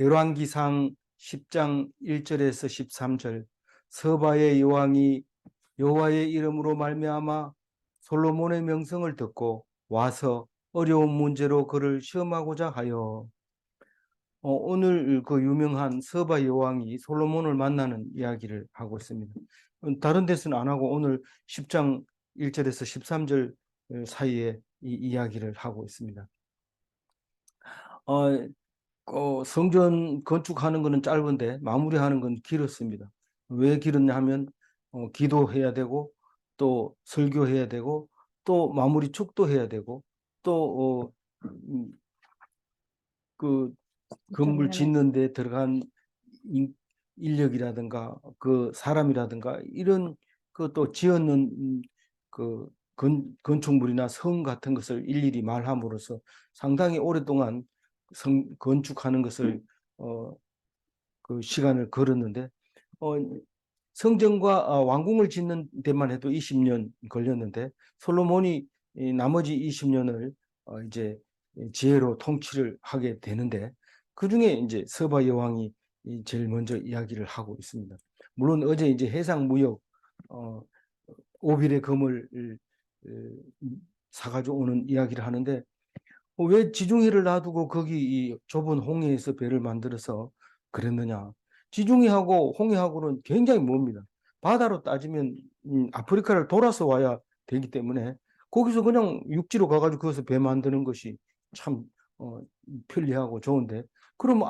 열왕기상 10장 1절에서 13절. 서바의 여왕이 여호와의 이름으로 말미암아 솔로몬의 명성을 듣고 와서 어려운 문제로 그를 시험하고자 하여. 오늘 그 유명한 서바 여왕이 솔로몬을 만나는 이야기를 하고 있습니다. 다른 데서는 안 하고 오늘 10장 1절에서 13절 사이에 이 이야기를 하고 있습니다. 성전 건축하는 것은 짧은데 마무리하는 건 길었습니다. 왜 길었냐 하면 기도해야 되고 또 설교해야 되고 또 마무리 축도해야 되고 또 그 건물 짓는 데 들어간 인력이라든가 그 사람이라든가 이런 그 또 지었는 그 건축물이나 성 같은 것을 일일이 말함으로써 상당히 오랫동안 건축하는 것을 그 시간을 걸었는데 성전과 왕궁을 짓는 데만 해도 20년 걸렸는데 솔로몬이 나머지 20년을 이제 지혜로 통치를 하게 되는데 그중에 이제 서바 여왕이 제일 먼저 이야기를 하고 있습니다. 물론 어제 이제 해상무역 오빌의 금을 사가지고 오는 이야기를 하는데 왜 지중해를 놔두고 거기 이 좁은 홍해에서 배를 만들어서 그랬느냐. 지중해하고 홍해하고는 굉장히 멉니다. 바다로 따지면 아프리카를 돌아서 와야 되기 때문에 거기서 그냥 육지로 가가지고 거기서 배 만드는 것이 참 편리하고 좋은데 그럼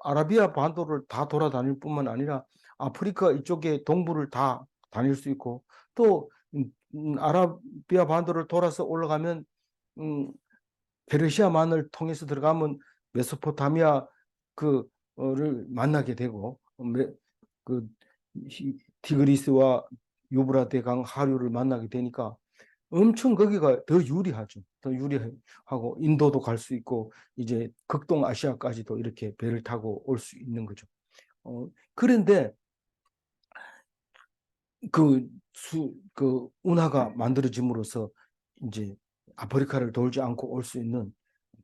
아라비아 반도를 다 돌아다닐 뿐만 아니라 아프리카 이쪽에 동부를 다 다닐 수 있고 또 아라비아 반도를 돌아서 올라가면 페르시아만을 통해서 들어가면 메소포타미아 그를 만나게 되고 그 티그리스와 유브라데 강 하류를 만나게 되니까 엄청 거기가 더 유리하죠. 더 유리하고 인도도 갈 수 있고 이제 극동 아시아까지도 이렇게 배를 타고 올 수 있는 거죠. 그런데 그 운하가 만들어짐으로써 이제 아프리카를 돌지 않고 올 수 있는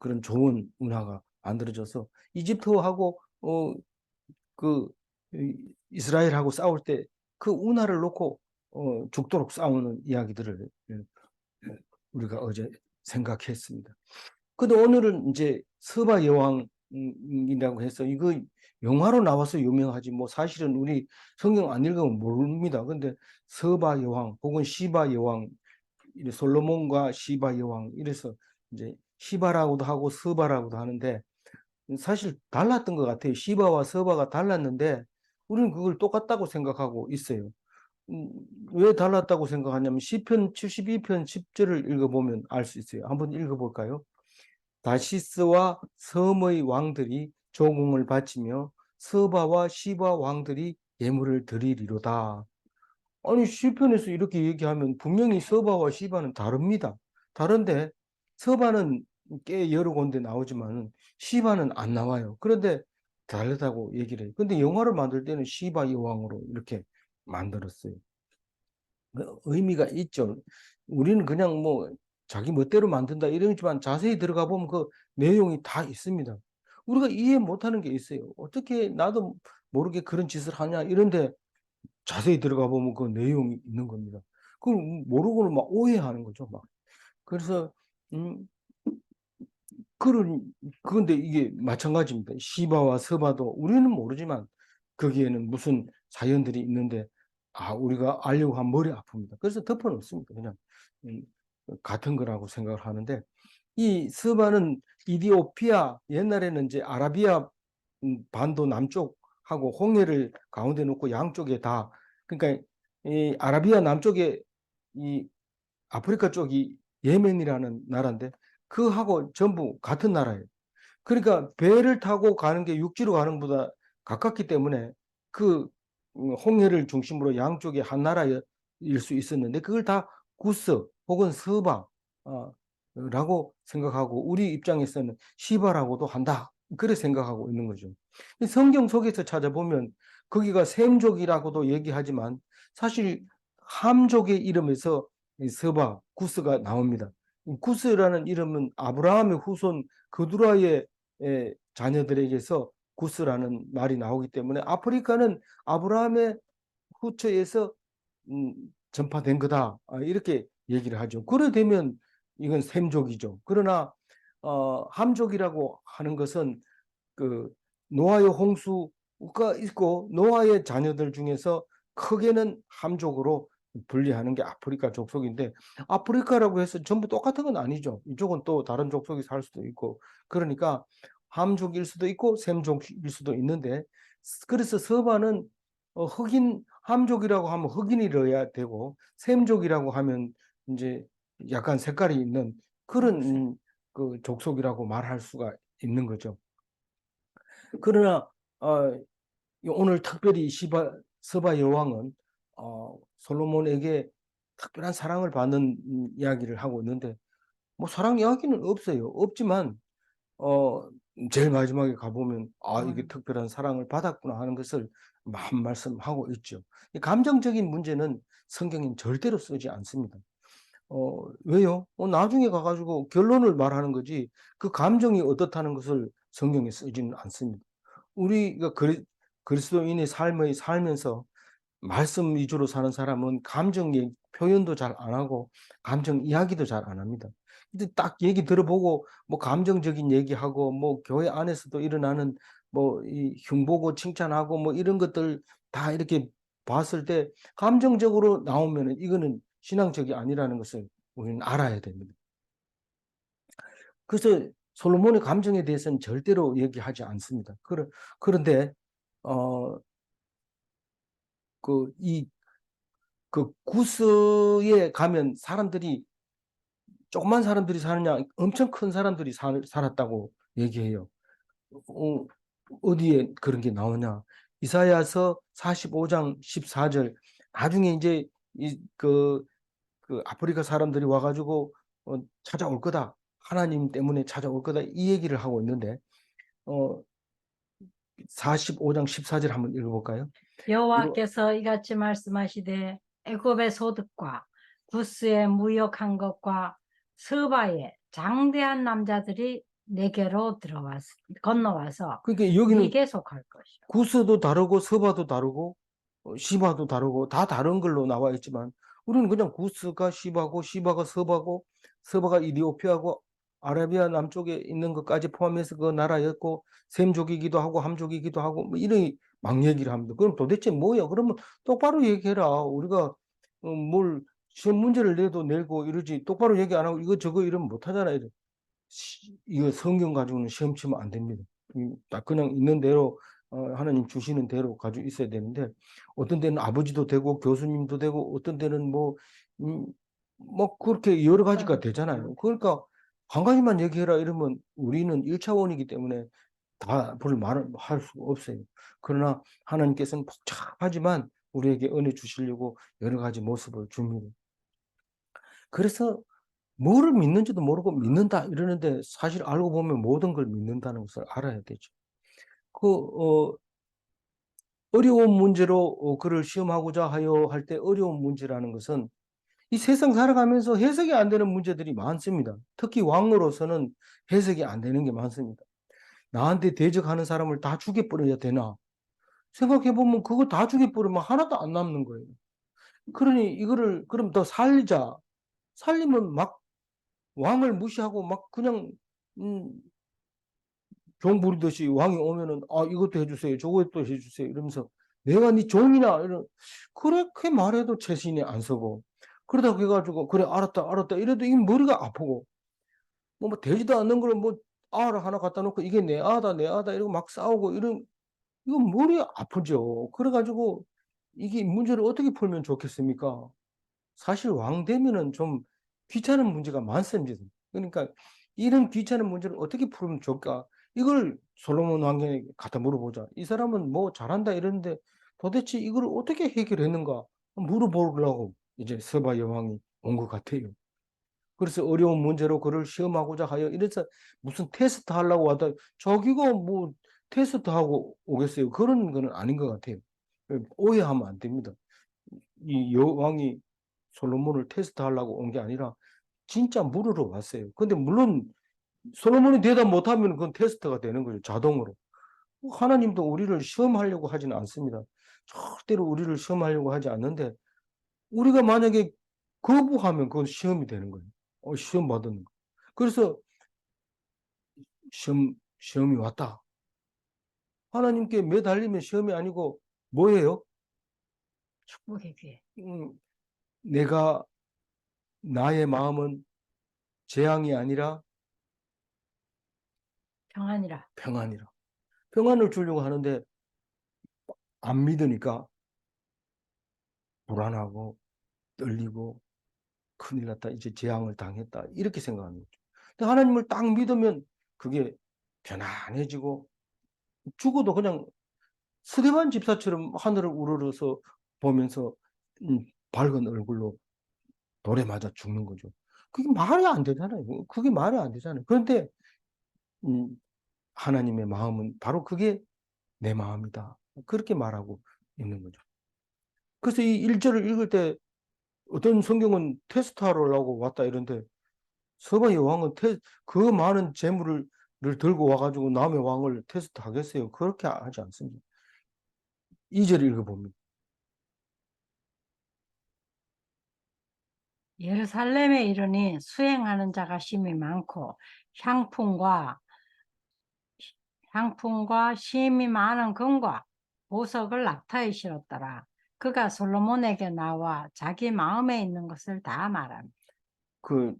그런 좋은 운하가 만들어져서 이집트하고 그 이스라엘하고 싸울 때 그 운하를 놓고 죽도록 싸우는 이야기들을 우리가 어제 생각했습니다. 근데 오늘은 이제 서바 여왕이라고 해서 이거 영화로 나와서 유명하지 뭐 사실은 우리 성경 안 읽으면 모릅니다. 근데 서바 여왕 혹은 시바 여왕 솔로몬과 시바 여왕 이래서 이제 시바라고도 하고 서바라고도 하는데 사실 달랐던 것 같아요. 시바와 서바가 달랐는데 우리는 그걸 똑같다고 생각하고 있어요. 왜 달랐다고 생각하냐면 시편 72편 10절을 읽어보면 알 수 있어요. 한번 읽어볼까요? 다시스와 섬의 왕들이 조공을 바치며 서바와 시바 왕들이 예물을 드리리로다. 아니 시편에서 이렇게 얘기하면 분명히 서바와 시바는 다릅니다. 다른데 서바는 꽤 여러 군데 나오지만 시바는 안 나와요. 그런데 다르다고 얘기를 해요. 근데 영화를 만들 때는 시바 여왕으로 이렇게 만들었어요. 의미가 있죠. 우리는 그냥 뭐 자기 멋대로 만든다 이러지만 자세히 들어가 보면 그 내용이 다 있습니다. 우리가 이해 못하는 게 있어요. 어떻게 나도 모르게 그런 짓을 하냐 이런데 자세히 들어가 보면 그 내용이 있는 겁니다. 그걸 모르고는 막 오해하는 거죠, 막. 그래서 그런데 이게 마찬가지입니다. 시바와 서바도 우리는 모르지만 거기에는 무슨 사연들이 있는데 우리가 알려고 하면 머리 아픕니다. 그래서 덮어놓습니다. 그냥 같은 거라고 생각을 하는데 이 서바는 이디오피아 옛날에는 이제 아라비아 반도 남쪽하고 홍해를 가운데 놓고 양쪽에 다 그러니까 이 아라비아 남쪽에 이 아프리카 쪽이 예멘이라는 나라인데 그하고 전부 같은 나라예요. 그러니까 배를 타고 가는 게 육지로 가는 것보다 가깝기 때문에 그 홍해를 중심으로 양쪽에 한 나라일 수 있었는데 그걸 다 구스 혹은 서바라고 생각하고 우리 입장에서는 시바라고도 한다. 그래 생각하고 있는 거죠. 성경 속에서 찾아보면 거기가 셈족이라고도 얘기하지만 사실 함족의 이름에서 서바, 구스가 나옵니다. 구스라는 이름은 아브라함의 후손 그두라의 자녀들에게서 구스라는 말이 나오기 때문에 아프리카는 아브라함의 후처에서 전파된 거다. 이렇게 얘기를 하죠. 그래 되면 이건 셈족이죠. 그러나 함족이라고 하는 것은 그 노아의 홍수가 있고 노아의 자녀들 중에서 크게는 함족으로 분리하는 게 아프리카 족속인데 아프리카라고 해서 전부 똑같은 건 아니죠. 이쪽은 또 다른 족속이 살 수도 있고 그러니까 함족일 수도 있고 셈족일 수도 있는데 그래서 서바는 흑인 함족이라고 하면 흑인이어야 되고 셈족이라고 하면 이제 약간 색깔이 있는 그런 그 족속이라고 말할 수가 있는 거죠. 그러나 오늘 특별히 서바 여왕은 솔로몬에게 특별한 사랑을 받는 이야기를 하고 있는데 뭐 사랑 이야기는 없어요. 없지만 제일 마지막에 가보면 이게 특별한 사랑을 받았구나 하는 것을 한 말씀하고 있죠. 이 감정적인 문제는 성경엔 절대로 쓰지 않습니다. 왜요? 나중에 가가지고 결론을 말하는 거지 그 감정이 어떻다는 것을 성경에 쓰지는 않습니다. 우리가 그리스도인의 삶을 살면서 말씀 위주로 사는 사람은 감정 표현도 잘 안 하고 감정 이야기도 잘 안 합니다. 근데 딱 얘기 들어보고 뭐 감정적인 얘기하고 뭐 교회 안에서도 일어나는 뭐 이 흉보고 칭찬하고 뭐 이런 것들 다 이렇게 봤을 때 감정적으로 나오면은 이거는 신앙적이 아니라는 것을 우리는 알아야 됩니다. 그래서 솔로몬의 감정에 대해서는 절대로 얘기하지 않습니다. 그런데 구스에 가면 사람들이 조그만 사람들이 사느냐 엄청 큰 사람들이 살았다고 얘기해요. 어디에 그런 게 나오냐? 이사야서 45장 14절. 나중에 이제 그 아프리카 사람들이 와가지고 찾아올 거다. 하나님 때문에 찾아올 거다. 이 얘기를 하고 있는데 45장 14절 한번 읽어볼까요? 여호와께서 이같이 말씀하시되 애굽의 소득과 구스에 무역한 것과 서바의 장대한 남자들이 내게로 건너와서 그러니까 여기는 네게 속할 것이요. 구스도 다르고 서바도 다르고 시바도 다르고 다 다른 걸로 나와 있지만 우리는 그냥 구스가 시바고 시바가 서바고 서바가 이디오피아고 아라비아 남쪽에 있는 것까지 포함해서 그 나라였고 셈족이기도 하고 함족이기도 하고 뭐 이런 막 얘기를 합니다. 그럼 도대체 뭐야? 그러면 똑바로 얘기해라. 우리가 뭘 시험 문제를 내고 이러지 똑바로 얘기 안 하고 이거 저거 이러면 못하잖아요. 이거 성경 가지고는 시험 치면 안 됩니다. 딱 그냥 있는 대로 하나님 주시는 대로 가지고 있어야 되는데 어떤 데는 아버지도 되고 교수님도 되고 어떤 데는 뭐 그렇게 여러 가지가 되잖아요. 그러니까 한 가지만 얘기해라 이러면 우리는 1차원이기 때문에 다 말을 할 수가 없어요. 그러나 하나님께서는 복잡하지만 우리에게 은혜 주시려고 여러 가지 모습을 줍니다. 그래서 뭐를 믿는지도 모르고 믿는다 이러는데 사실 알고 보면 모든 걸 믿는다는 것을 알아야 되죠. 어려운 문제로 그를 시험하고자 하여 할 때 어려운 문제라는 것은 이 세상 살아가면서 해석이 안 되는 문제들이 많습니다. 특히 왕으로서는 해석이 안 되는 게 많습니다. 나한테 대적하는 사람을 다 죽여버려야 되나? 생각해보면 그거 다 죽여버리면 하나도 안 남는 거예요. 그러니 이거를 그럼 더 살리자. 살리면 막 왕을 무시하고 막 그냥 종 부리듯이 왕이 오면은 이것도 해주세요 저것도 해주세요 이러면서 내가 네 종이나 이런 그렇게 말해도 채신이 안 서고 그러다 해가지고 그래 알았다 이래도 이 머리가 아프고 뭐 되지도 않는 걸 뭐 알을 하나 갖다 놓고 이게 내 아다 이러고 막 싸우고 이건 머리 아프죠. 그래가지고 이게 문제를 어떻게 풀면 좋겠습니까? 사실 왕 되면은 좀 귀찮은 문제가 많습니다. 그러니까 이런 귀찮은 문제를 어떻게 풀면 좋을까? 이걸 솔로몬 왕에게 갖다 물어보자. 이 사람은 뭐 잘한다 이러는데 도대체 이걸 어떻게 해결했는가 물어보려고 이제 서바 여왕이 온 것 같아요. 그래서 어려운 문제로 그를 시험하고자 하여 이래서 무슨 테스트 하려고 왔다. 저기가 뭐 테스트하고 오겠어요. 그런 거는 아닌 것 같아요. 오해하면 안 됩니다. 이 여왕이 솔로몬을 테스트하려고 온 게 아니라 진짜 물으러 왔어요. 근데 물론 솔로몬이 대답 못하면 그건 테스트가 되는 거죠. 자동으로. 하나님도 우리를 시험하려고 하지는 않습니다. 절대로 우리를 시험하려고 하지 않는데 우리가 만약에 거부하면 그건 시험이 되는 거예요. 시험 받는 거. 그래서 시험이 왔다. 하나님께 매달리면 시험이 아니고 뭐예요? 축복의 기회. 내가 나의 마음은 재앙이 아니라 평안이라. 평안이라. 평안을 주려고 하는데 안 믿으니까 불안하고 떨리고 큰일 났다. 이제 재앙을 당했다. 이렇게 생각하는 거죠. 근데 하나님을 딱 믿으면 그게 편안해지고 죽어도 그냥 스데반 집사처럼 하늘을 우러러서 보면서 밝은 얼굴로 돌에 맞아 죽는 거죠. 그게 말이 안 되잖아요. 그게 말이 안 되잖아요. 그런데 음, 하나님의 마음은 바로 그게 내 마음이다. 그렇게 말하고 있는 거죠. 그래서 이 1절을 읽을 때 어떤 성경은 테스트하러 왔다 이런데 서바의 왕은 그 많은 재물을 들고 와가지고 남의 왕을 테스트하겠어요? 그렇게 하지 않습니다. 2절 읽어봅니다. 예루살렘에 이르니 수행하는 자가 심이 많고 향품과 심이 많은 금과 보석을 낙타에 실었더라. 그가 솔로몬에게 나와 자기 마음에 있는 것을 다 말합니다. 그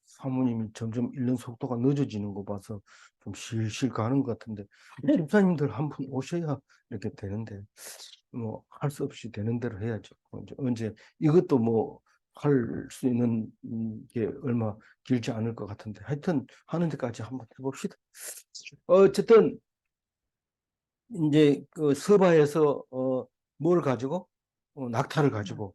사모님이 점점 읽는 속도가 늦어지는 거 봐서 좀 실실 가는 것 같은데 집사님들 한 분 오셔야 이렇게 되는데 뭐 할 수 없이 되는 대로 해야죠. 언제 이것도 뭐 할 수 있는 게 얼마 길지 않을 것 같은데 하여튼 하는 데까지 한번 해봅시다. 어쨌든 이제 그 서바에서 뭘 가지고 낙타를 가지고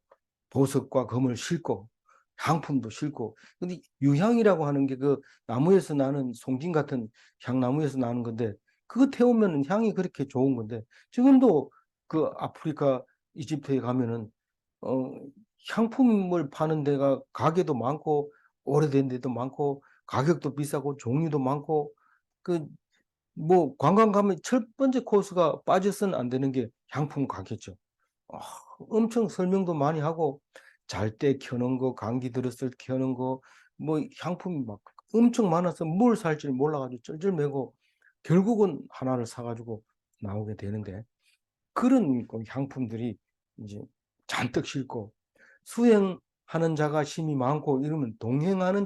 보석과 금을 싣고 향품도 싣고 근데 유향이라고 하는 게 그 나무에서 나는 송진 같은 향나무에서 나는 건데 그거 태우면 향이 그렇게 좋은 건데 지금도 그 아프리카 이집트에 가면은 어 향품을 파는 데가 가게도 많고 오래된 데도 많고 가격도 비싸고 종류도 많고 그 뭐 관광 가면 첫 번째 코스가 빠져서는 안 되는 게 향품 가게죠. 아, 엄청 설명도 많이 하고 잘 때 켜는 거, 감기 들었을 때 켜는 거, 뭐 향품이 막 엄청 많아서 뭘 살지 몰라가지고 쩔쩔매고 결국은 하나를 사가지고 나오게 되는데 그런 그 향품들이 이제 잔뜩 싣고 수행하는 자가 심이 많고 이러면 동행하는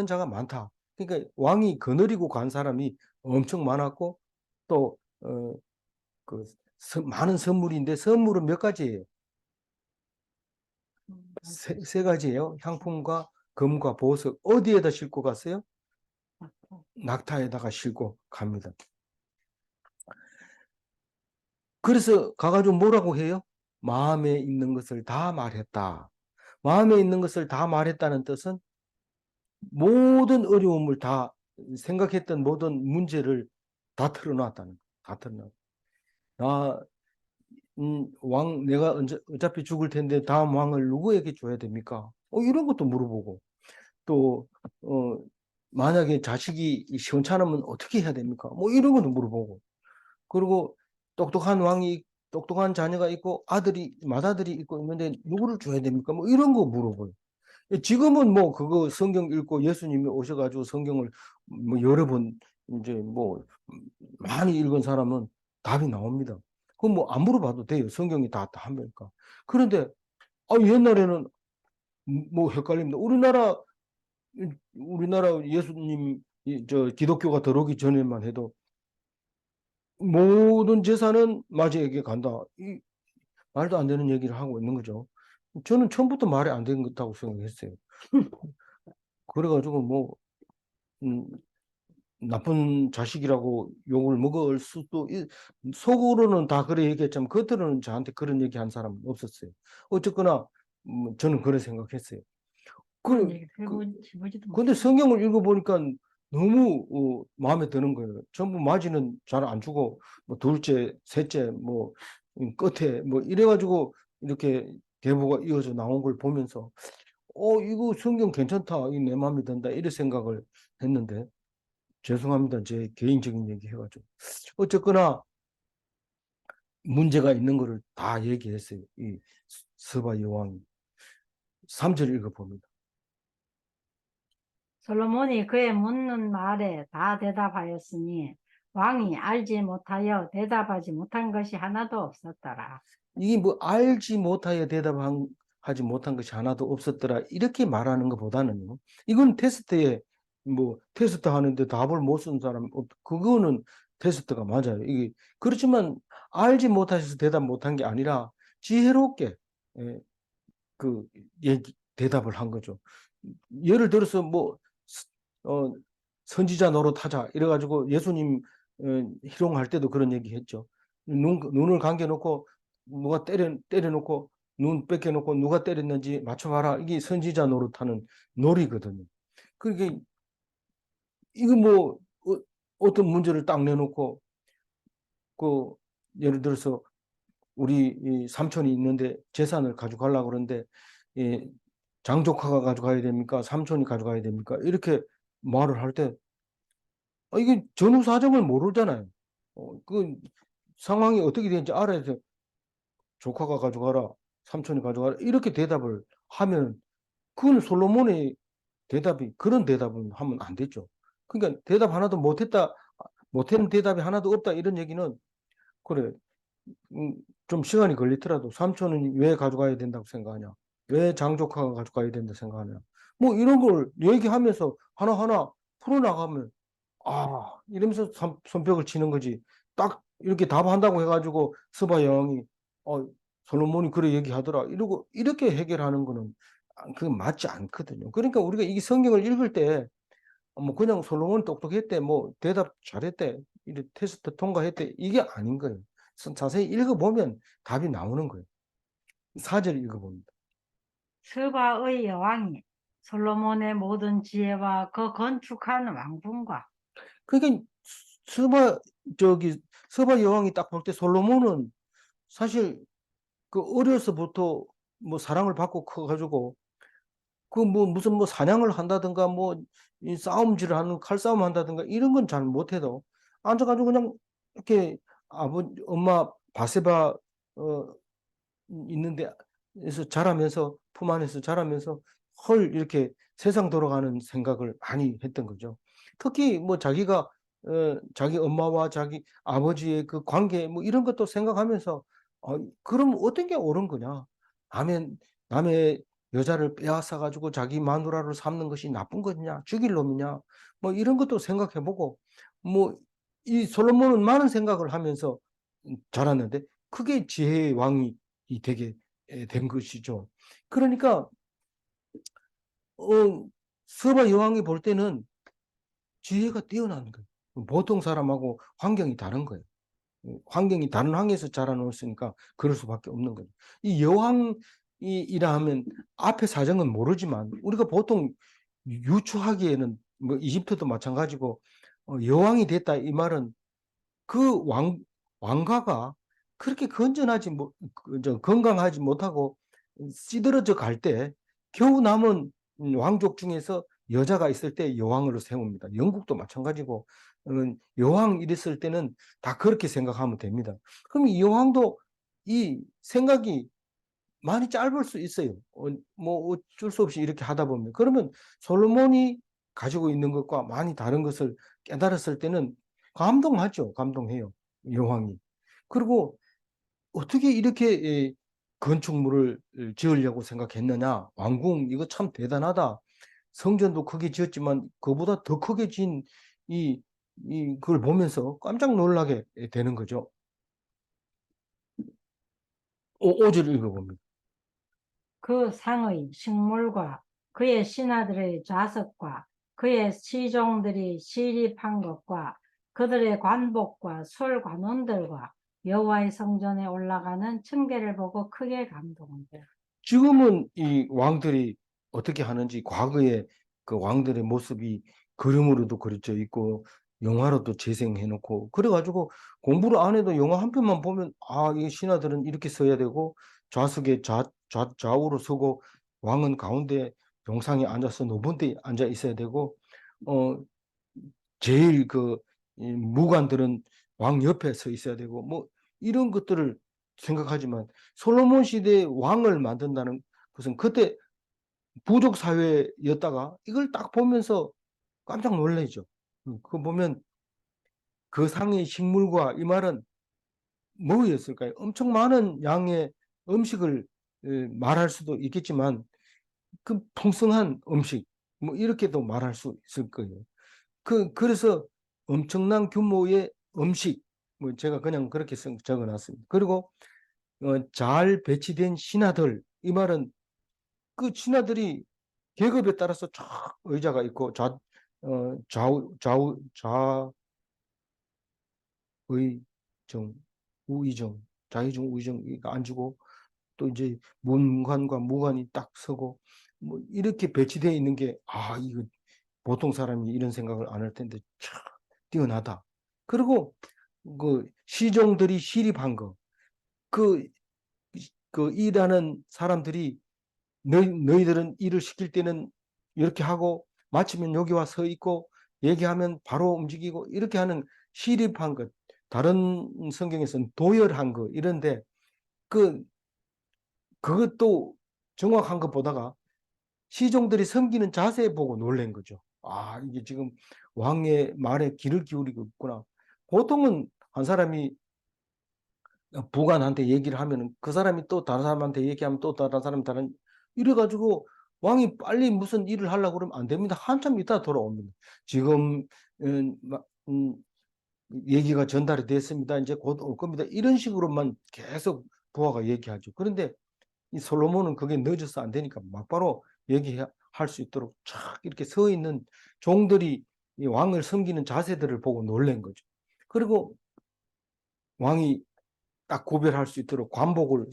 자가 많다. 그러니까 왕이 거느리고 간 사람이 엄청 많았고 또 그 많은 선물인데 선물은 몇 가지예요? 세 가지예요. 향품과 금과 보석 어디에다 싣고 갔어요? 낙타에다가 싣고 갑니다. 그래서 가가지고 뭐라고 해요? 마음에 있는 것을 다 말했다. 마음에 있는 것을 다 말했다는 뜻은 모든 어려움을 다 생각했던 모든 문제를 다 털어놨다는 거예요. 다 털어놨다. 나, 내가 어차피 죽을 텐데 다음 왕을 누구에게 줘야 됩니까? 이런 것도 물어보고 또, 만약에 자식이 시원찮으면 어떻게 해야 됩니까? 뭐 이런 것도 물어보고 그리고 똑똑한 자녀가 있고 맏아들이 있고 있는데 누구를 줘야 됩니까? 뭐 이런 거 물어봐요. 지금은 뭐 그거 성경 읽고 예수님이 오셔가지고 성경을 뭐 여러 번 이제 뭐 많이 읽은 사람은 답이 나옵니다. 그럼 뭐 안 물어봐도 돼요. 성경이 다 한다니까. 그런데 옛날에는 뭐 헷갈립니다. 우리나라 예수님 저 기독교가 들어오기 전에만 해도 모든 재산은 마지에게 간다. 이 말도 안 되는 얘기를 하고 있는 거죠. 저는 처음부터 말이 안 되는 것다고 생각했어요. 그래가지고 뭐 음, 나쁜 자식이라고 욕을 먹을 수도 속으로는 다 그래 얘기했지만 겉으로는 저한테 그런 얘기한 사람은 없었어요. 어쨌거나 저는 그런 생각했어요. 그런 그, 얘기 그, 해보지도 근데 못했어. 성경을 읽어보니까 너무 마음에 드는 거예요. 전부 맞이는 잘 안 주고 뭐 둘째, 셋째, 뭐 끝에 뭐 이래가지고 이렇게 계보가 이어져 나온 걸 보면서 이거 성경 괜찮다. 이 내 마음에 든다. 이런 생각을 했는데 죄송합니다. 제 개인적인 얘기 해가지고. 어쨌거나 문제가 있는 거를 다 얘기했어요. 이 스바 여왕이. 3절 읽어봅니다. 솔로몬이 그의 묻는 말에 다 대답하였으니 왕이 알지 못하여 대답하지 못한 것이 하나도 없었더라. 이게 뭐 알지 못하여 대답하지 못한 것이 하나도 없었더라. 이렇게 말하는 것보다는요. 이건 테스트에 뭐 테스트 하는데 답을 못 쓴 사람, 그거는 테스트가 맞아요. 이게 그렇지만 알지 못하셔서 대답 못한 게 아니라 지혜롭게 예, 그 대답을 한 거죠. 예를 들어서 뭐 어, 선지자 노릇하자 이래가지고 예수님 희롱할 때도 그런 얘기 했죠. 눈을 감겨놓고 누가 때려놓고 눈 뺏겨놓고 누가 때렸는지 맞춰봐라. 이게 선지자 노릇하는 놀이거든요. 그게 이거 뭐 어떤 문제를 딱 내놓고 그 예를 들어서 우리 이 삼촌이 있는데 재산을 가져가려고 그러는데 이 장조카가 가져가야 됩니까? 삼촌이 가져가야 됩니까? 이렇게 말을 할 때 이게 전후 사정을 모르잖아요. 그 상황이 어떻게 되는지 알아야 돼. 조카가 가져가라, 삼촌이 가져가라 이렇게 대답을 하면 그건 솔로몬의 대답이 그런 대답은 하면 안 되죠. 그러니까 대답 하나도 못했는 대답이 하나도 없다 이런 얘기는 그래 음, 좀 시간이 걸리더라도 삼촌은 왜 가져가야 된다고 생각하냐? 왜 장조카가 가져가야 된다고 생각하냐? 뭐 이런 걸 얘기하면서 하나하나 풀어나가면 이러면서 손뼉을 치는 거지. 딱 이렇게 답한다고 해가지고 스바 여왕이 솔로몬이 그래 얘기하더라. 이러고 이렇게 해결하는 거는 그건 맞지 않거든요. 그러니까 우리가 이 성경을 읽을 때 뭐 그냥 솔로몬이 똑똑했대, 뭐 대답 잘했대, 이래 테스트 통과했대 이게 아닌 거예요. 자세히 읽어보면 답이 나오는 거예요. 4절 읽어봅니다. 스바의 여왕이 솔로몬의 모든 지혜와 그 건축한 왕궁과 그러니까 스바 저기 스바 여왕이 딱 볼 때 솔로몬은 사실 그 어려서부터 뭐 사랑을 받고 커가지고 그 뭐 무슨 뭐 사냥을 한다든가 뭐 이 싸움질을 하는 칼싸움 한다든가 이런 건 잘 못해도 앉아가지고 그냥 이렇게 엄마 바세바 어 있는데 에서 자라면서 품 안에서 자라면서 헐 이렇게 세상 돌아가는 생각을 많이 했던 거죠. 특히 뭐 자기가 자기 엄마와 자기 아버지의 그 관계 뭐 이런 것도 생각하면서 그럼 어떤 게 옳은 거냐? 남의 남의 여자를 빼앗아 가지고 자기 마누라를 삼는 것이 나쁜 거냐? 죽일 놈이냐? 뭐 이런 것도 생각해 보고 뭐 이 솔로몬은 많은 생각을 하면서 자랐는데 그게 지혜의 왕이 되게 된 것이죠. 그러니까 서바 여왕이 볼 때는 지혜가 뛰어난 거예요. 보통 사람하고 환경이 다른 거예요. 환경이 다른 환경에서 자라놓았으니까 그럴 수밖에 없는 거죠. 이 여왕이라 하면 앞에 사정은 모르지만 우리가 보통 유추하기에는 뭐 이집트도 마찬가지고 여왕이 됐다 이 말은 그 왕가가 그렇게 건강하지 못하고 시들어져 갈 때 겨우 남은 왕족 중에서 여자가 있을 때 여왕으로 세웁니다. 영국도 마찬가지고 여왕 이랬을 때는 다 그렇게 생각하면 됩니다. 그럼 이 여왕도 이 생각이 많이 짧을 수 있어요. 뭐 어쩔 수 없이 이렇게 하다 보면. 그러면 솔로몬이 가지고 있는 것과 많이 다른 것을 깨달았을 때는 감동하죠. 감동해요. 여왕이. 그리고 어떻게 이렇게 건축물을 지으려고 생각했느냐. 왕궁 이거 참 대단하다. 성전도 크게 지었지만 그보다 더 크게 지은 그걸 보면서 깜짝 놀라게 되는 거죠. 5절 읽어봅니다. 그 상의 식물과 그의 신하들의 좌석과 그의 시종들이 시립한 것과 그들의 관복과 솔관원들과 여호와의 성전에 올라가는 층계를 보고 크게 감동한다. 지금은 이 왕들이 어떻게 하는지 과거에 그 왕들의 모습이 그림으로도 그려져 있고 영화로도 재생해 놓고 그래가지고 공부를 안 해도 영화 한 편만 보면 이 신하들은 이렇게 서야 되고 좌석에 좌우로 서고 왕은 가운데 병상에 앉아서 노본대에 앉아 있어야 되고 어 제일 이 무관들은 왕 옆에 서 있어야 되고 뭐 이런 것들을 생각하지만 솔로몬 시대에 왕을 만든다는 것은 그때 부족 사회였다가 이걸 딱 보면서 깜짝 놀라죠. 그거 보면 그 상의 식물과 이 말은 뭐였을까요? 엄청 많은 양의 음식을 말할 수도 있겠지만 그 풍성한 음식 뭐 이렇게도 말할 수 있을 거예요. 그래서 엄청난 규모의 음식 뭐 제가 그냥 그렇게 적어놨습니다. 그리고 잘 배치된 신하들 이 말은 그 신하들이 계급에 따라서 쫙 의자가 있고 좌의정 우의정 좌의정 우의정 앉고 또 이제 문관과 무관이 딱 서고 뭐 이렇게 배치되어 있는 게 이거 보통 사람이 이런 생각을 안 할 텐데 참 뛰어나다. 그리고 그 시종들이 시립한 거, 그, 그 일하는 사람들이 너희들은 일을 시킬 때는 이렇게 하고 마치면 여기 와 서 있고 얘기하면 바로 움직이고 이렇게 하는 시립한 것. 다른 성경에서는 도열한 거 이런데 그것도 정확한 것보다가 시종들이 섬기는 자세 보고 놀란 거죠. 이게 지금 왕의 말에 귀를 기울이고 있구나. 보통은 한 사람이 부관한테 얘기를 하면 그 사람이 또 다른 사람한테 얘기하면 또 다른 사람이 이래가지고 왕이 빨리 무슨 일을 하려고 그러면 안 됩니다. 한참 있다 돌아옵니다. 지금 얘기가 전달이 됐습니다. 이제 곧 올 겁니다. 이런 식으로만 계속 부하가 얘기하죠. 그런데 이 솔로몬은 그게 늦어서 안 되니까 막바로 얘기할 수 있도록 쫙 이렇게 서 있는 종들이 이 왕을 섬기는 자세들을 보고 놀란 거죠. 그리고 왕이 딱 구별할 수 있도록 관복을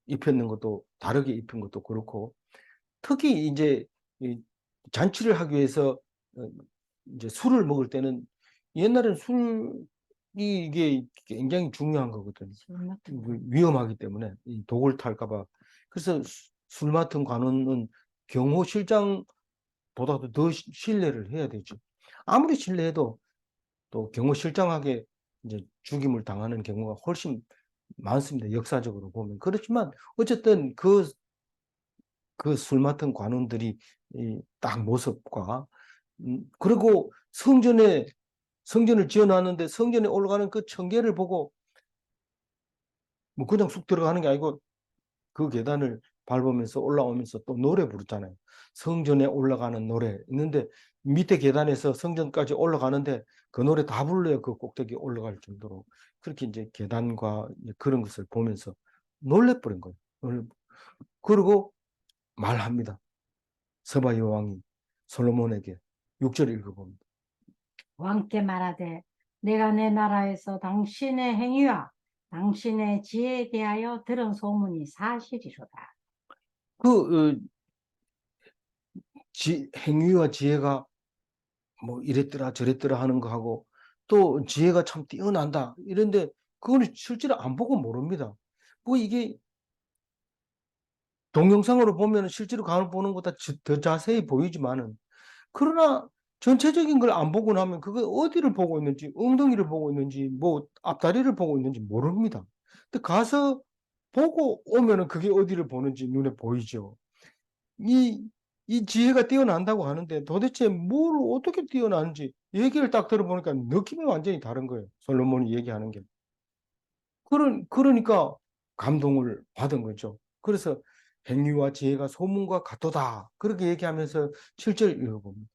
입혔는 것도 다르게 입힌 것도 그렇고 특히 이제 잔치를 하기 위해서 이제 술을 먹을 때는 옛날에는 술이 이게 굉장히 중요한 거거든요. 위험하기 때문에 이 독을 탈까 봐. 그래서 술 맡은 관원은 경호실장보다도 더 신뢰를 해야 되죠. 아무리 신뢰해도 또 경호실장에게 이제 죽임을 당하는 경우가 훨씬 많습니다. 역사적으로 보면. 그렇지만 어쨌든 그 술 맡은 관원들이 딱 모습과 그리고 성전을 지어놨는데 성전에 올라가는 그 청계를 보고 뭐 그냥 쑥 들어가는 게 아니고 그 계단을 밟으면서 올라오면서 또 노래 부르잖아요. 성전에 올라가는 노래 있는데 밑에 계단에서 성전까지 올라가는데 그 노래 다 불러요. 그 꼭대기 올라갈 정도로. 그렇게 이제 계단과 그런 것을 보면서 놀래버린 거예요. 그리고 말합니다. 서바 여왕이 솔로몬에게 6절 읽어봅니다. 왕께 말하되 내가 내 나라에서 당신의 행위와 당신의 지혜에 대하여 들은 소문이 사실이로다. 그 행위와 지혜가 뭐 이랬더라 저랬더라 하는 거하고 또 지혜가 참 뛰어난다 이런데 그거는 실제로 안 보고 모릅니다. 뭐 이게 동영상으로 보면 실제로 간을 보는 것보다 더 자세히 보이지만은 그러나 전체적인 걸 안 보고 나면 그거 어디를 보고 있는지 엉덩이를 보고 있는지 뭐 앞다리를 보고 있는지 모릅니다. 근데 가서 보고 오면은 그게 어디를 보는지 눈에 보이죠. 이, 이 지혜가 뛰어난다고 하는데 도대체 뭘 어떻게 뛰어나는지 얘기를 딱 들어보니까 느낌이 완전히 다른 거예요. 솔로몬이 얘기하는 게. 그러니까 감동을 받은 거죠. 그래서 행위와 지혜가 소문과 같도다. 그렇게 얘기하면서 7절 읽어봅니다.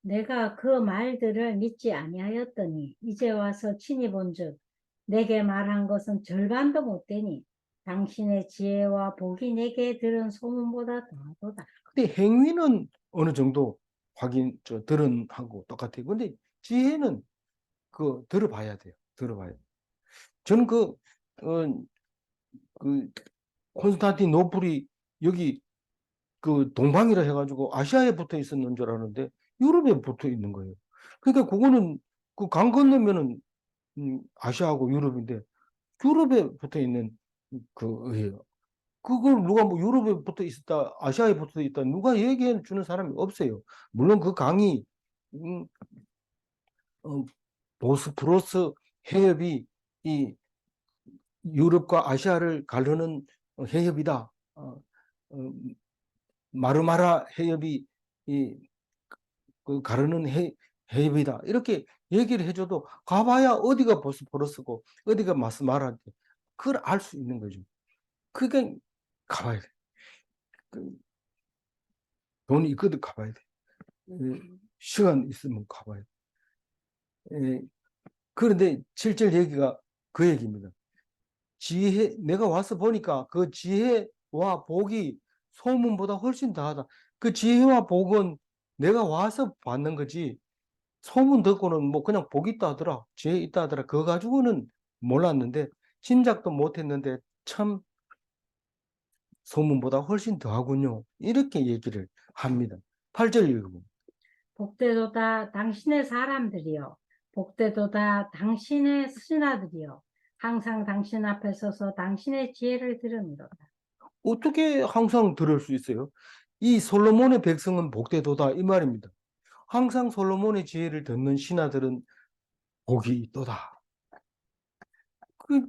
내가 그 말들을 믿지 아니하였더니 이제 와서 친히 본즉 내게 말한 것은 절반도 못되니 당신의 지혜와 복이 내게 들은 소문보다 더하도다. 근데 행위는 어느 정도 들은하고 똑같아요. 근데 지혜는 들어봐야 돼요. 들어봐야 돼요. 저는 그 콘스탄티노플이 여기 동방이라 해가지고 아시아에 붙어 있었는 줄 알았는데 유럽에 붙어 있는 거예요. 그러니까 그거는 그 강 건너면은 아시아하고 유럽인데 유럽에 붙어 있는 그예요. 그걸 누가 뭐 유럽에 붙어 있었다, 아시아에 붙어 있다 누가 얘기해 주는 사람이 없어요. 물론 그 강이 음, 보스포러스 해협이 이 유럽과 아시아를 가르는 해협이다. 어, 마르마라 해협이 그 가르는 해협이다. 이렇게 얘기를 해줘도 가봐야 어디가 보스포러스고 어디가 마스마라인지 그걸 알 수 있는 거죠. 그러니까 가봐야 돼. 돈이 있거든 가봐야 돼. 시간 있으면 가봐야 돼. 그런데 실제 얘기가 그 얘기입니다. 내가 와서 보니까 그 지혜와 복이 소문보다 훨씬 더하다. 그 지혜와 복은 내가 와서 받는 거지. 소문 듣고는 뭐 그냥 복 있다 하더라. 지혜 있다 하더라. 그거 가지고는 몰랐는데, 짐작도 못했는데, 참 소문보다 훨씬 더하군요. 이렇게 얘기를 합니다. 8절 읽어보면. 복되도다 당신의 사람들이여, 복되도다 당신의 신하들이여, 항상 당신 앞에 서서 당신의 지혜를 들으미로다. 어떻게 항상 들을 수 있어요? 이 솔로몬의 백성은 복되도다 이 말입니다. 항상 솔로몬의 지혜를 듣는 신하들은 복이 있도다. 그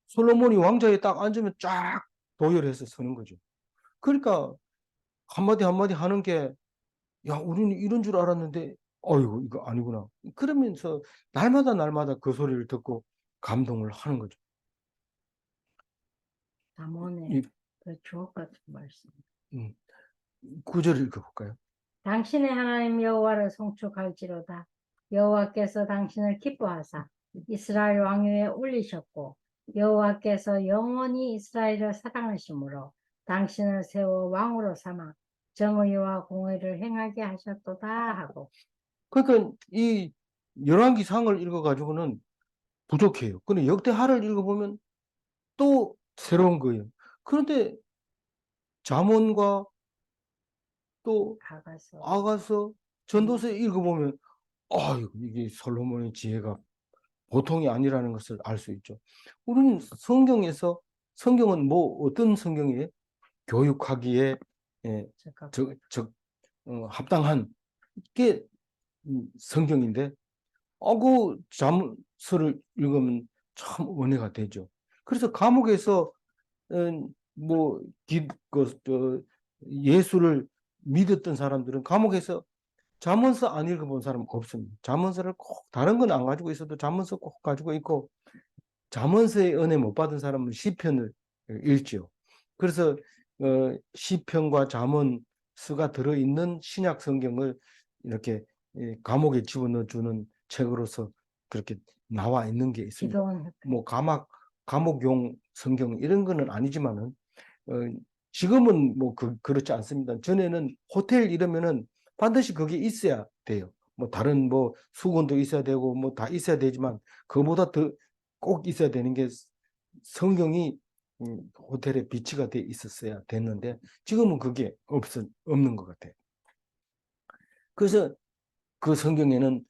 솔로몬이 왕좌에 딱 앉으면 쫙 도열해서 서는 거죠. 그러니까 한마디 한마디 하는 게, 야, 우리는 이런 줄 알았는데, 어이구, 이거 아니구나. 그러면서 날마다 그 소리를 듣고 감동을 하는 거죠. 잠언의 그 주옥 같은 말씀. 9절 읽어볼까요? 당신의 하나님 여호와를 송축할지로다. 여호와께서 당신을 기뻐하사 이스라엘 왕위에 올리셨고, 여호와께서 영원히 이스라엘을 사랑하심으로 당신을 세워 왕으로 삼아 정의와 공의를 행하게 하셨도다 하고. 그러니까 이 열왕기상을 읽어가지고는 부족해요. 근데 역대하를 읽어보면 또 새로운 거예요. 그런데 잠언과 또 아가서 아가서, 전도서 읽어보면 아이고 이게 솔로몬의 지혜가 보통이 아니라는 것을 알 수 있죠. 우리는 성경은 뭐 어떤 성경이에요? 교육하기에 예, 잠깐 합당한 게 성경인데, 그 잠언서를 읽으면 참 은혜가 되죠. 그래서 감옥에서 뭐 예수를 믿었던 사람들은 감옥에서 잠언서 안 읽어본 사람 없습니다. 잠언서를 꼭 다른 건 안 가지고 있어도 잠언서 꼭 가지고 있고, 잠언서의 은혜 못 받은 사람은 시편을 읽죠. 그래서 시편과 잠언서가 들어있는 신약 성경을 이렇게 감옥에 집어넣어 주는 책으로서 그렇게 나와 있는 게 있습니다. 기도원 뭐 감옥용 성경 이런 거는 아니지만은 어, 지금은 뭐 그렇지 않습니다. 전에는 호텔 이러면은 반드시 그게 있어야 돼요. 뭐 다른 뭐 수건도 있어야 되고 뭐 다 있어야 되지만, 그보다 더 꼭 있어야 되는 게 성경이 호텔에 비치가 돼 있었어야 됐는데, 지금은 그게 없는 것 같아요. 그래서 그 성경에는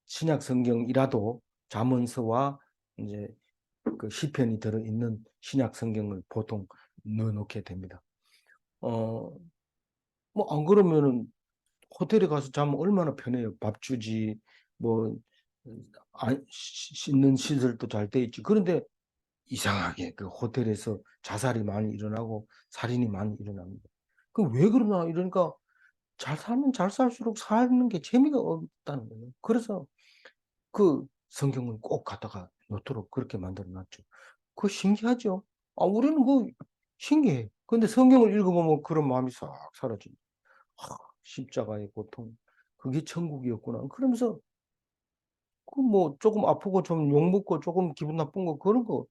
신약 성경이라도 잠언서와 이제 그 시편이 들어있는 신약 성경을 보통 넣어놓게 됩니다. 뭐 안 그러면은 호텔에 가서 자면 얼마나 편해요. 밥 주지, 뭐 씻는 시설도 잘 돼 있지. 그런데 이상하게 그 호텔에서 자살이 많이 일어나고 살인이 많이 일어납니다. 그 왜 그러나 이러니까, 잘 살면 잘 살수록 사는 게 재미가 없다는 거예요. 그래서 그 성경을 꼭 갖다가 놓도록 그렇게 만들어 놨죠. 그거 신기하죠? 우리는 그 신기해. 근데 성경을 읽어보면 그런 마음이 싹 사라집니다. 십자가의 고통, 그게 천국이었구나. 그러면서 그 뭐 조금 아프고 좀 욕먹고 조금 기분 나쁜 거, 그런 거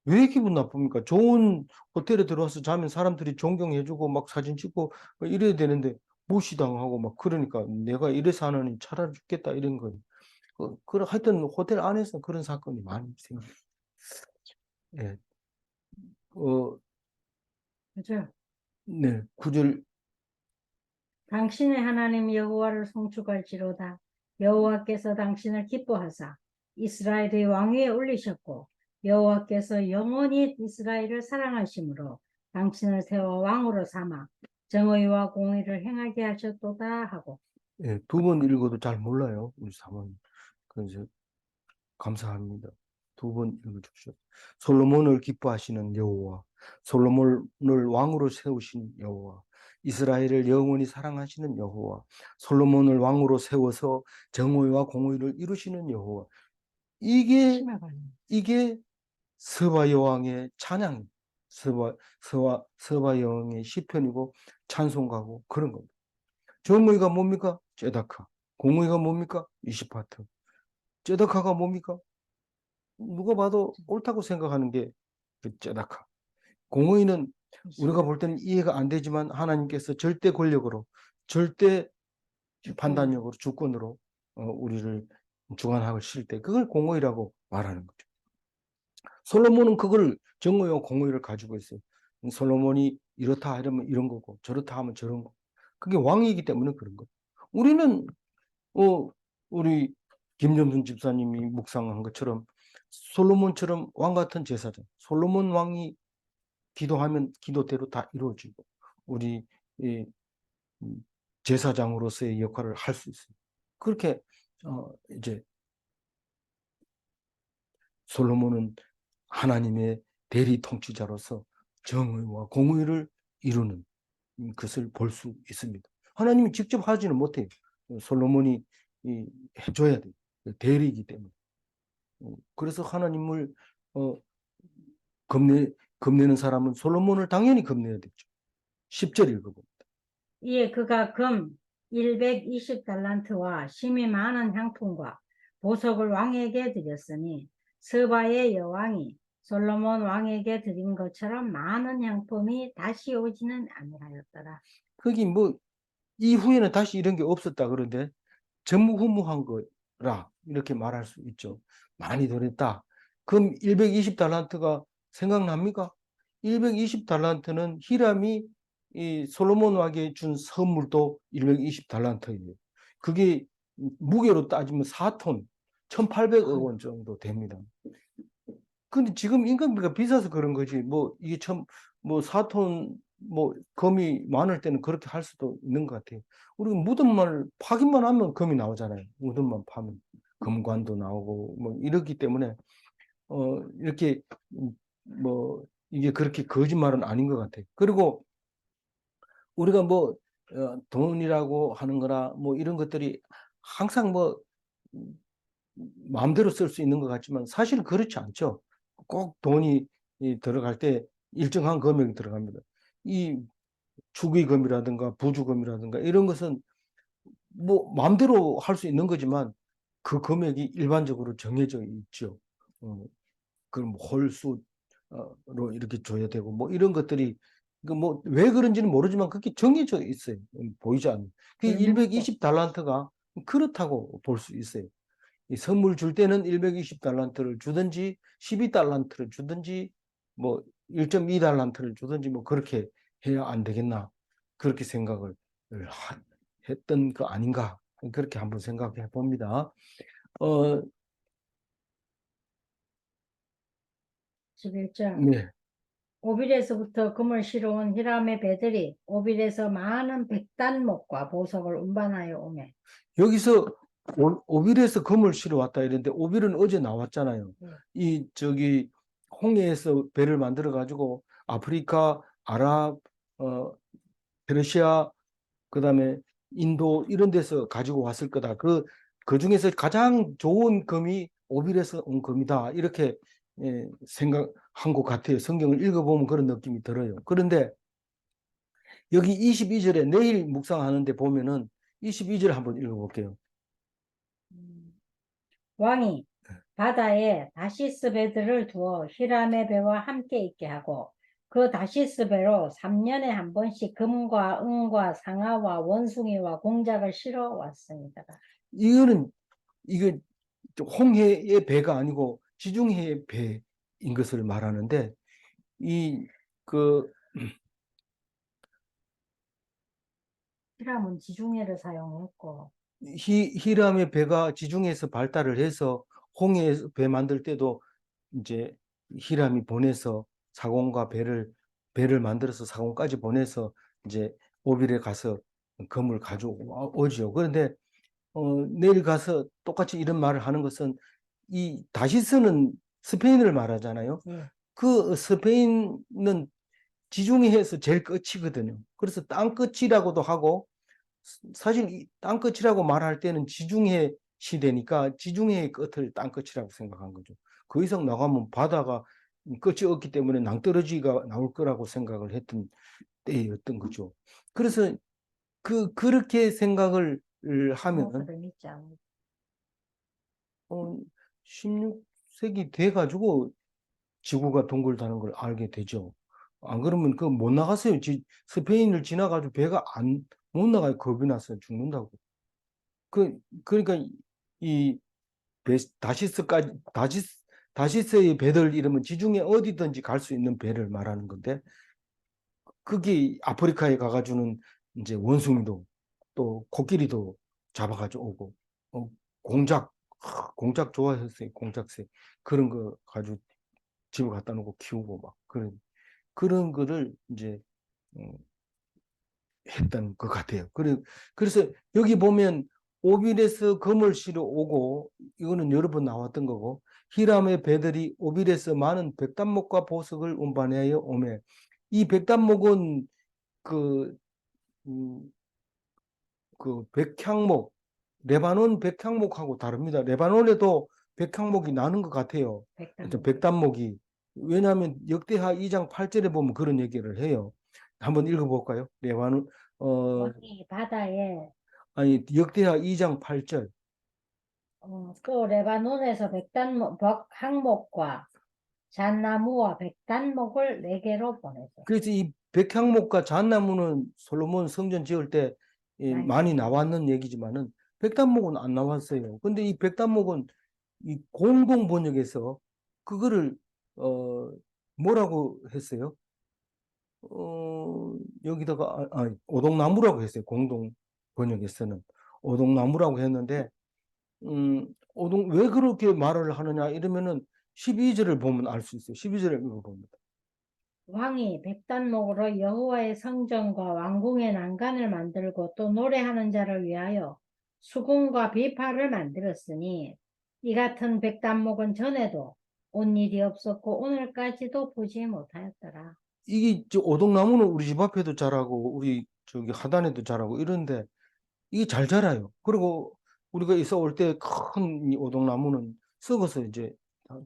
왜 기분 나쁩니까? 좋은 호텔에 들어와서 자면 사람들이 존경해주고 막 사진 찍고 이래야 되는데 무시당하고 막 그러니까, 내가 이래서 하느니 차라리 죽겠다 이런 거. 하여튼 호텔 안에서 그런 사건이 많이 생겨요. 예. 그죠? 네. 9절. 당신의 하나님 여호와를 송축할지로다. 여호와께서 당신을 기뻐하사 이스라엘의 왕위에 올리셨고, 여호와께서 영원히 이스라엘을 사랑하심으로 당신을 세워 왕으로 삼아 정의와 공의를 행하게 하셨도다 하고. 예, 2번 읽어도 잘 몰라요, 우리 사모님. 그래서 감사합니다. 2번 읽어주십시오. 솔로몬을 기뻐하시는 여호와, 솔로몬을 왕으로 세우신 여호와, 이스라엘을 영원히 사랑하시는 여호와, 솔로몬을 왕으로 세워서 정의와 공의를 이루시는 여호와. 이게 서바 여왕의 찬양, 서바 여왕의 시편이고 찬송가고 그런 겁니다. 정의가 뭡니까? 째다카. 공의가 뭡니까? 이시파트. 째다카가 뭡니까? 누가 봐도 옳다고 생각하는 게 그 째다카. 공의는 우리가 볼 때는 이해가 안 되지만 하나님께서 절대 권력으로, 절대 판단력으로, 주권으로 우리를 주관하실 때 그걸 공의라고 말하는 거죠. 솔로몬은 그걸 정의와 공의를 가지고 있어요. 솔로몬이 이렇다 하면 이런 거고 저렇다 하면 저런 거. 그게 왕이기 때문에 그런 거예요. 우리는 우리 김점순 집사님이 묵상한 것처럼 솔로몬처럼 왕 같은 제사장, 솔로몬 왕이 기도하면 기도대로 다 이루어지고 우리 제사장으로서의 역할을 할 수 있어요. 그렇게 이제 솔로몬은 하나님의 대리 통치자로서 정의와 공의를 이루는 것을 볼 수 있습니다. 하나님이 직접 하지는 못해요. 솔로몬이 해줘야 돼요. 대리이기 때문에. 그래서 하나님을 겁내는 사람은 솔로몬을 당연히 겁내야 되죠. 10절 읽어봅니다. 이에 그가 금 120달란트와 심이 많은 향품과 보석을 왕에게 드렸으니 스바의 여왕이 솔로몬 왕에게 드린 것처럼 많은 향품이 다시 오지는 아니하였더라. 거기 뭐 이후에는 다시 이런 게 없었다 그런데 전무후무한 거라 이렇게 말할 수 있죠. 많이 드렸다. 그럼 120달란트가 생각납니까? 120달란트는 히람이 이 솔로몬 왕에게 준 선물도 120달란트예요. 그게 무게로 따지면 4톤, 1,800억 원 정도 됩니다. 근데 지금 인건비가 비싸서 그런 거지. 뭐 이게 뭐 4톤 뭐 금이 많을 때는 그렇게 할 수도 있는 것 같아요. 우리가 무덤만 파기만 하면 금이 나오잖아요. 무덤만 파면 금관도 나오고 뭐 이렇기 때문에 이렇게 뭐 이게 그렇게 거짓말은 아닌 것 같아요. 그리고 우리가 뭐 돈이라고 하는 거나 뭐 이런 것들이 항상 뭐 마음대로 쓸 수 있는 것 같지만 사실은 그렇지 않죠. 꼭 돈이 들어갈 때 일정한 금액이 들어갑니다. 이 축의금이라든가 부주금이라든가 이런 것은 뭐 마음대로 할 수 있는 거지만 그 금액이 일반적으로 정해져 있죠. 그럼 홀수로 이렇게 줘야 되고 뭐 이런 것들이 뭐 왜 그런지는 모르지만 그게 정해져 있어요. 보이지 않는. 그 120달란트가 그렇다고 볼 수 있어요. 이 선물 줄 때는 120달란트를 주든지 12달란트를 주든지 뭐 1.2달란트를 주든지 뭐 그렇게 해야 안 되겠나 그렇게 생각을 했던 거 아닌가 그렇게 한번 생각해 봅니다. 11절 네. 오빌에서부터 금을 실어온 히람의 배들이 오빌에서 많은 백단목과 보석을 운반하여 오매. 여기서 오빌에서 금을 실어 왔다 이랬는데 오빌은 어제 나왔잖아요. 이 저기 홍해에서 배를 만들어 가지고 아프리카, 아랍, 페르시아 그다음에 인도 이런 데서 가지고 왔을 거다. 그 중에서 가장 좋은 금이 오빌에서 온 금이다. 이렇게 생각한 것 같아요. 성경을 읽어보면 그런 느낌이 들어요. 그런데 여기 22절에 내일 묵상하는데 보면은 22절 한번 읽어볼게요. 왕이 바다에 다시스 배들을 두어 히람의 배와 함께 있게 하고 그 다시스 배로 3년에 한 번씩 금과 은과 상아와 원숭이와 공작을 실어 왔습니다. 이거는 이게 홍해의 배가 아니고 지중해의 배인 것을 말하는데 이그 히람은 지중해를 사용했고 히람의 배가 지중해에서 발달을 해서 홍해에서 배 만들 때도 이제 히람이 보내서 사공과 배를 만들어서 사공까지 보내서 이제 오빌에 가서 검을 가져오지요. 그런데 내일 가서 똑같이 이런 말을 하는 것은 이 다시스는 스페인을 말하잖아요. 예. 그 스페인은 지중해에서 제일 끝이거든요. 그래서 땅끝이라고도 하고 사실 이 땅끝이라고 말할 때는 지중해 시대니까 지중해의 끝을 땅끝이라고 생각한 거죠. 그 이상 나가면 바다가 끝이 없기 때문에 낭떠러지가 나올 거라고 생각을 했던 때였던 거죠. 그래서 그렇게 생각을 하면은 그걸 믿지 않고. 16세기 돼가지고 지구가 둥글다는 걸 알게 되죠. 안 그러면 그 못 나갔어요. 스페인을 지나가지고 배가 못 나가요. 겁이 나서 죽는다고. 그러니까 이 다시스의 배들 이러면 지중해 어디든지 갈 수 있는 배를 말하는 건데 그게 아프리카에 가가지고는 이제 원숭이도 또 코끼리도 잡아가지고 오고 어, 공작 공작 좋아했어요. 공작새 그런 거 가지고 집에 갖다 놓고 키우고 막 그런 거를 이제 음, 했던 것 같아요. 그래서 여기 보면 오빌에서 금을 실어 오고 이거는 여러 번 나왔던 거고 히람의 배들이 오빌에서 많은 백단목과 보석을 운반하여 오매 이 백단목은 그, 음, 그 백향목 레바논 백향목하고 다릅니다. 레바논에도 백향목이 나는 것 같아요. 백단목. 백단목이 왜냐하면 역대하 2장 8절에 보면 그런 얘기를 해요. 한번 읽어볼까요? 레바논 왕이 바다에 아니 역대하 2장 8절. 또 레바논에서 항목과 잣나무와 백단목을 내게로 보내소. 그래서 이 백향목과 잣나무는 솔로몬 성전 지을 때 많이 나왔는 얘기지만은 백단목은 안 나왔어요. 근데 이 백단목은 이 공동 번역에서 그거를 어 뭐라고 했어요? 여기다가 오동나무라고 했어요. 공동 번역에서는 오동나무라고 했는데 왜 그렇게 말을 하느냐 이러면은 12절을 보면 알 수 있어요. 12절을 읽어봅니다. 왕이 백단목으로 여호와의 성전과 왕궁의 난간을 만들고 또 노래하는 자를 위하여 수궁과 비파를 만들었으니 이 같은 백단목은 전에도 온 일이 없었고 오늘까지도 보지 못하였더라. 이게 오동나무는 우리 집 앞에도 자라고 우리 저기 하단에도 자라고 이런데 이게 잘 자라요. 그리고 우리가 있어 올 때 큰 오동나무는 썩어서 이제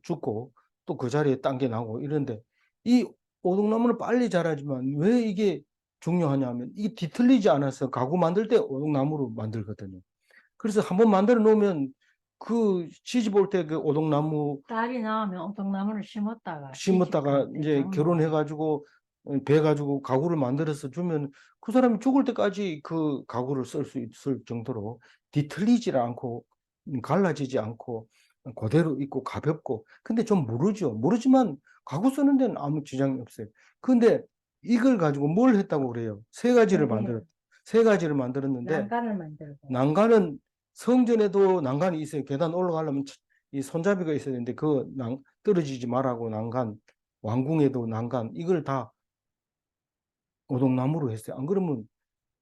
죽고 또 그 자리에 딴 게 나고 이런데 이 오동나무는 빨리 자라지만 왜 이게 중요하냐면 이게 뒤틀리지 않아서 가구 만들 때 오동나무로 만들거든요. 그래서 한번 만들어 놓으면 그 시집 올 때 그 오동나무 딸이 나오면 오동나무를 심었다가 심었다가 이제 결혼해가지고 배 가지고 가구를 만들어서 주면 그 사람이 죽을 때까지 그 가구를 쓸 수 있을 정도로 뒤틀리지 않고 갈라지지 않고 그대로 있고 가볍고 근데 좀 무르죠. 무르지만 가구 쓰는 데는 아무 지장이 없어요. 근데 이걸 가지고 뭘 했다고 그래요? 세 가지를 만들었는데 난간을 만들고 난간은 성전에도 난간이 있어요. 계단 올라가려면 이 손잡이가 있어야 되는데 떨어지지 말라고 난간, 왕궁에도 난간 이걸 다 오동나무로 했어요. 안 그러면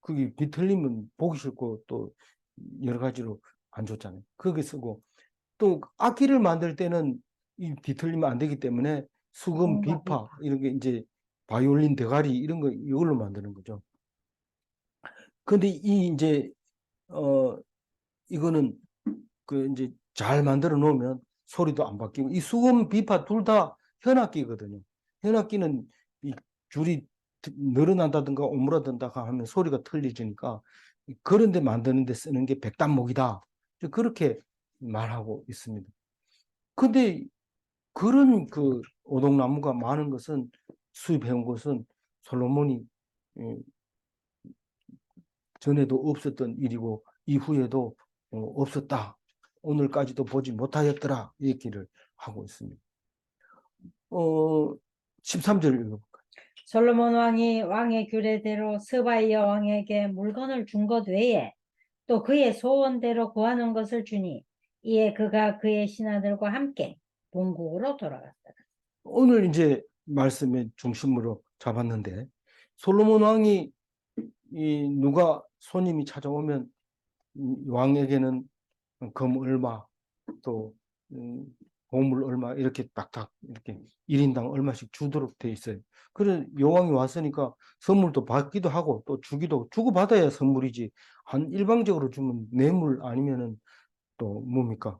그게 비틀리면 보기 싫고 또 여러 가지로 안 좋잖아요. 그게 쓰고 또 악기를 만들 때는 이 비틀리면 안 되기 때문에 수금, 수궁과 비파 이런 게 이제 바이올린 대가리 이런 거 이걸로 만드는 거죠. 근데 이제 어 이거는 그 이제 잘 만들어 놓으면 소리도 안 바뀌고 이 수음 비파 둘 다 현악기거든요. 현악기는 이 줄이 늘어난다든가 오므라든다가 하면 소리가 틀려지니까 그런데 만드는데 쓰는 게 백단목이다. 그렇게 말하고 있습니다. 근데 그런 그 오동나무가 많은 것은 수입해온 것은 솔로몬이 전에도 없었던 일이고 이후에도 없었다. 오늘까지도 보지 못하였더라. 이 얘기를 하고 있습니다. 13절 읽어볼까요? 솔로몬 왕이 왕의 규례대로 스바이어 왕에게 물건을 준 것 외에 또 그의 소원대로 구하는 것을 주니 이에 그가 그의 신하들과 함께 본국으로 돌아갔다. 오늘 이제 말씀의 중심으로 잡았는데 솔로몬 왕이 이 누가 손님이 찾아오면 왕에게는 금 얼마 또 보물 얼마 이렇게 딱딱 이렇게 1인당 얼마씩 주도록 돼 있어요. 그래 여왕이 왔으니까 선물도 받기도 하고 또 주기도 주고받아야 선물이지. 한 일방적으로 주면 뇌물 아니면은 또 뭡니까?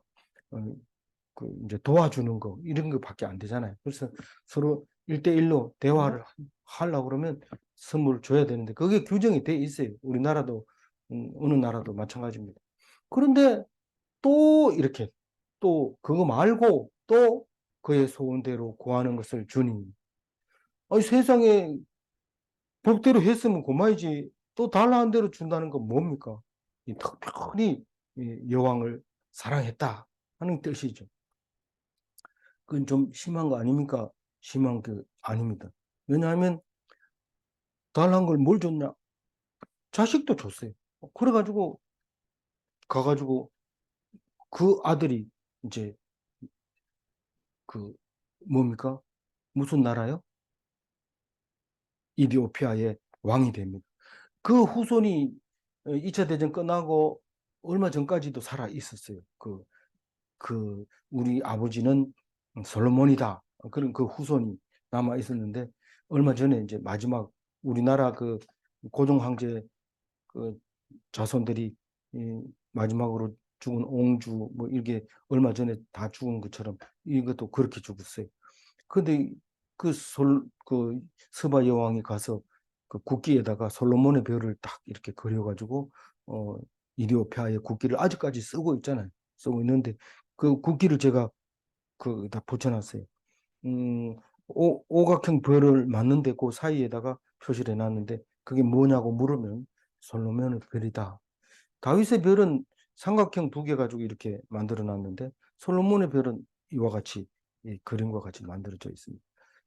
그 이제 도와주는 거 이런 거밖에 안 되잖아요. 그래서 서로 1대1로 대화를 하려고 그러면 선물을 줘야 되는데 그게 규정이 돼 있어요. 우리나라도 어느 나라도 마찬가지입니다. 그런데 또 이렇게 또 그거 말고 또 그의 소원대로 구하는 것을 주님. 아니 세상에 법대로 했으면 고마이지 또 달라한 대로 준다는 건 뭡니까? 이 특별히 이 여왕을 사랑했다 하는 뜻이죠. 그건 좀 심한 거 아닙니까? 심한 게 아닙니다. 왜냐하면 달라한 걸 뭘 줬냐? 자식도 줬어요. 그래가지고 가가지고 그 아들이 이제 그 뭡니까? 무슨 나라요? 이디오피아의 왕이 됩니다. 그 후손이 2차 대전 끝나고 얼마 전까지도 살아 있었어요. 우리 아버지는 솔로몬이다. 그런 그 후손이 남아 있었는데 얼마 전에 이제 마지막 우리나라 그 고종 황제 그 자손들이 마지막으로 죽은 옹주 뭐 이게 얼마 전에 다 죽은 것처럼 이것도 그렇게 죽었어요. 근데 그 스바 여왕이 가서 그 국기에다가 솔로몬의 별을 딱 이렇게 그려가지고 어 이디오피아의 국기를 아직까지 쓰고 있잖아요. 쓰고 있는데 그 국기를 제가 다 붙여놨어요. 오각형 별을 맞는데 그 사이에다가 표시를 해놨는데 그게 뭐냐고 물으면 솔로몬의 별이다. 다윗의 별은 삼각형 2개 가지고 이렇게 만들어 놨는데 솔로몬의 별은 이와 같이 이 그림과 같이 만들어져 있습니다.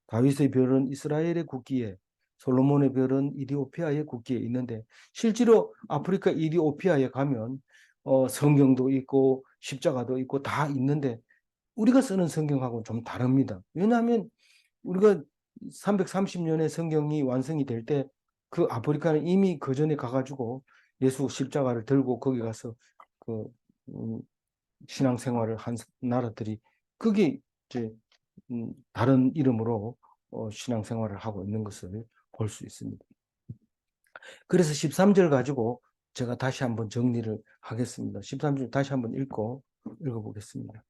다윗의 별은 이스라엘의 국기에 솔로몬의 별은 이디오피아의 국기에 있는데 실제로 아프리카 이디오피아에 가면 성경도 있고 십자가도 있고 다 있는데 우리가 쓰는 성경하고 좀 다릅니다. 왜냐하면 우리가 330년의 성경이 완성이 될 때 그 아프리카는 이미 그 전에 가가지고 예수 십자가를 들고 거기 가서 그 신앙생활을 한 나라들이 그게 이제 다른 이름으로 신앙생활을 하고 있는 것을 볼 수 있습니다. 그래서 13절 가지고 제가 다시 한번 정리를 하겠습니다. 13절 다시 한번 읽어보겠습니다.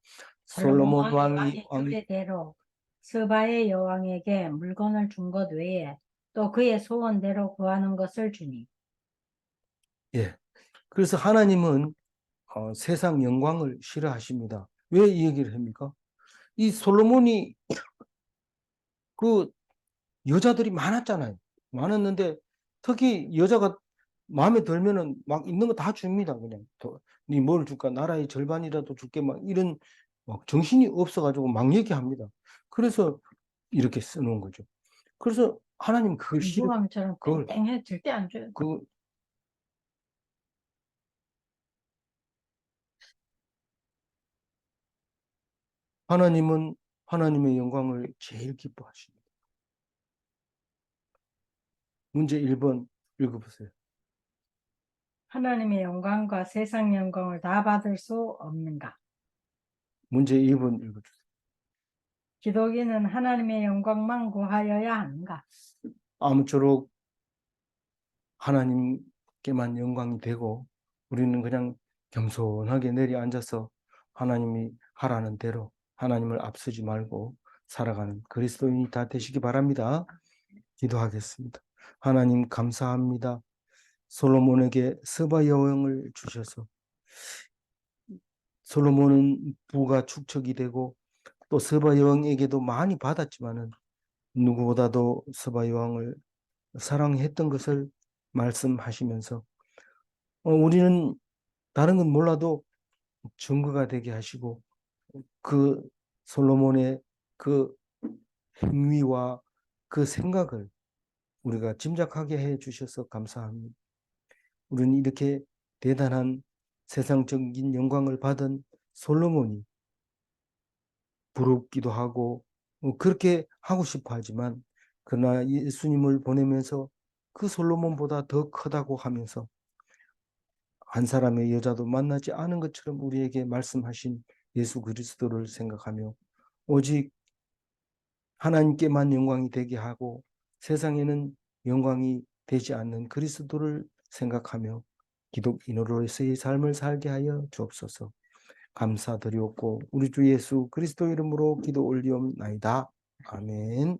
솔로몬 솔로몬 왕이 주례대로 스바의 여왕에게 물건을 준 것 외에 또 그의 소원대로 구하는 것을 주니. 예. 그래서 하나님은 세상 영광을 싫어하십니다. 왜 이 얘기를 합니까? 이 솔로몬이 그 여자들이 많았잖아요. 많았는데 특히 여자가 마음에 들면은 막 있는 거 다 줍니다. 그냥 니 뭘 줄까? 나라의 절반이라도 줄게. 막 이런 막 정신이 없어가지고 막 얘기합니다. 그래서 이렇게 써놓은 거죠. 그래서 하나님 그걸 싫어. 유감처럼 그걸 땡땡해 절대 안 줘요. 그 하나님은 하나님의 영광을 제일 기뻐하십니다. 문제 1번 읽어보세요. 하나님의 영광과 세상 영광을 다 받을 수 없는가? 문제 2번 읽어주세요. 기독인은 하나님의 영광만 구하여야 하는가? 아무쪼록 하나님께만 영광이 되고 우리는 그냥 겸손하게 내려앉아서 하나님이 하라는 대로 하나님을 앞서지 말고 살아가는 그리스도인이 다 되시기 바랍니다. 기도하겠습니다. 하나님 감사합니다. 솔로몬에게 스바 여왕을 주셔서 솔로몬은 부가 축적이 되고 또 스바 여왕에게도 많이 받았지만은 누구보다도 스바 여왕을 사랑했던 것을 말씀하시면서 우리는 다른 건 몰라도 증거가 되게 하시고 그 솔로몬의 그 행위와 그 생각을 우리가 짐작하게 해 주셔서 감사합니다. 우리는 이렇게 대단한 세상적인 영광을 받은 솔로몬이 부럽기도 하고 그렇게 하고 싶어 하지만 그러나 예수님을 보내면서 그 솔로몬보다 더 크다고 하면서 한 사람의 여자도 만나지 않은 것처럼 우리에게 말씀하신 예수 그리스도를 생각하며 오직 하나님께만 영광이 되게 하고 세상에는 영광이 되지 않는 그리스도를 생각하며 기독인으로서의 삶을 살게 하여 주옵소서. 감사드리옵고 우리 주 예수 그리스도 이름으로 기도 올리옵나이다. 아멘.